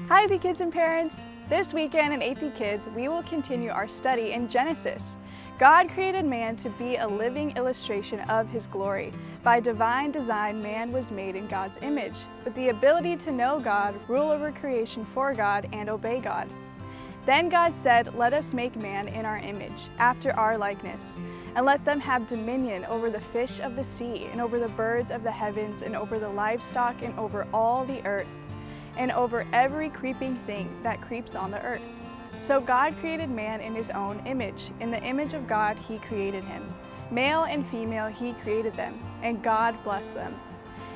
Hi, Athey kids and parents! This weekend in Athey Kids, we will continue our study in Genesis. God created man to be a living illustration of His glory. By divine design, man was made in God's image, with the ability to know God, rule over creation for God, and obey God. Then God said, "Let us make man in our image, after our likeness, and let them have dominion over the fish of the sea, and over the birds of the heavens, and over the livestock, and over all the earth, and over every creeping thing that creeps on the earth." So God created man in His own image. In the image of God He created him. Male and female He created them, and God blessed them.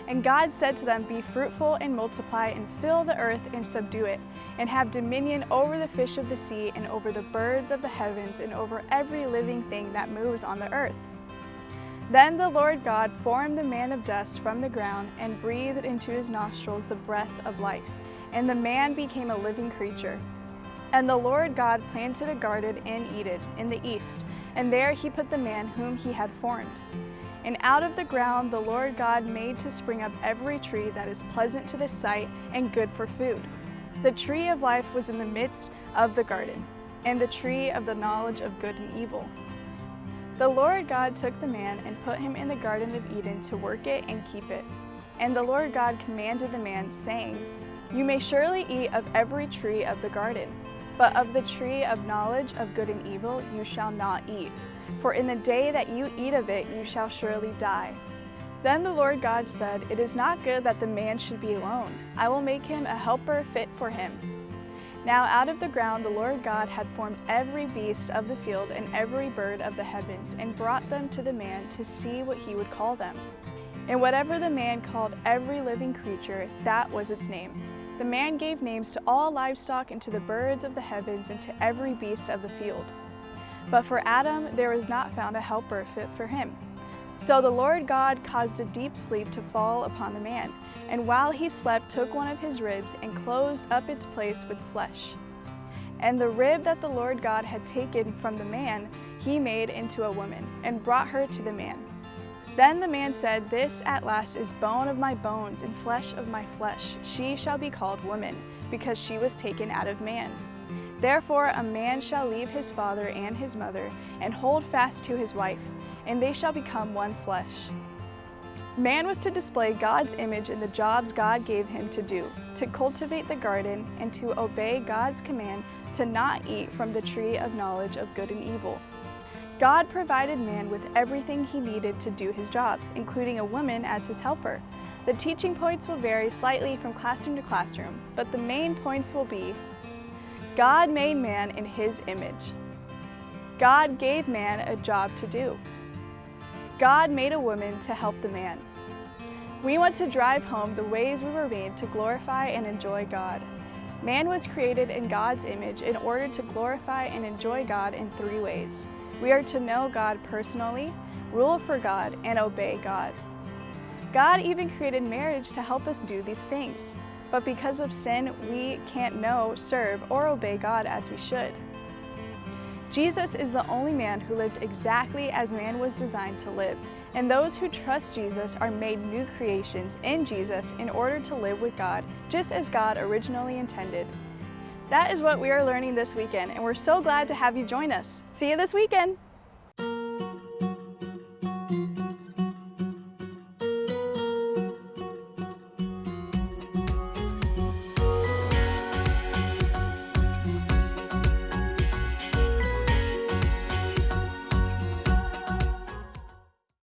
And God said to them, "Be fruitful and multiply, and fill the earth and subdue it, and have dominion over the fish of the sea, and over the birds of the heavens, and over every living thing that moves on the earth." Then the Lord God formed the man of dust from the ground, and breathed into his nostrils the breath of life, and the man became a living creature. And the Lord God planted a garden in Eden, in the east, and there He put the man whom He had formed. And out of the ground the Lord God made to spring up every tree that is pleasant to the sight and good for food. The tree of life was in the midst of the garden, and the tree of the knowledge of good and evil. The Lord God took the man and put him in the Garden of Eden to work it and keep it. And the Lord God commanded the man, saying, "You may surely eat of every tree of the garden, but of the tree of knowledge of good and evil you shall not eat, for in the day that you eat of it you shall surely die." Then the Lord God said, "It is not good that the man should be alone. I will make him a helper fit for him." Now out of the ground the Lord God had formed every beast of the field and every bird of the heavens, and brought them to the man to see what he would call them. And whatever the man called every living creature, that was its name. The man gave names to all livestock, and to the birds of the heavens, and to every beast of the field. But for Adam there was not found a helper fit for him. So the Lord God caused a deep sleep to fall upon the man, and while he slept took one of his ribs and closed up its place with flesh. And the rib that the Lord God had taken from the man He made into a woman, and brought her to the man. Then the man said, "This at last is bone of my bones and flesh of my flesh. She shall be called woman, because she was taken out of man. Therefore a man shall leave his father and his mother, and hold fast to his wife, and they shall become one flesh." Man was to display God's image in the jobs God gave him to do, to cultivate the garden, and to obey God's command to not eat from the tree of knowledge of good and evil. God provided man with everything he needed to do his job, including a woman as his helper. The teaching points will vary slightly from classroom to classroom, but the main points will be: God made man in His image. God gave man a job to do. God made a woman to help the man. We want to drive home the ways we were made to glorify and enjoy God. Man was created in God's image in order to glorify and enjoy God in 3 ways. We are to know God personally, rule for God, and obey God. God even created marriage to help us do these things. But because of sin, we can't know, serve, or obey God as we should. Jesus is the only man who lived exactly as man was designed to live, and those who trust Jesus are made new creations in Jesus in order to live with God, just as God originally intended. That is what we are learning this weekend, and we're so glad to have you join us. See you this weekend!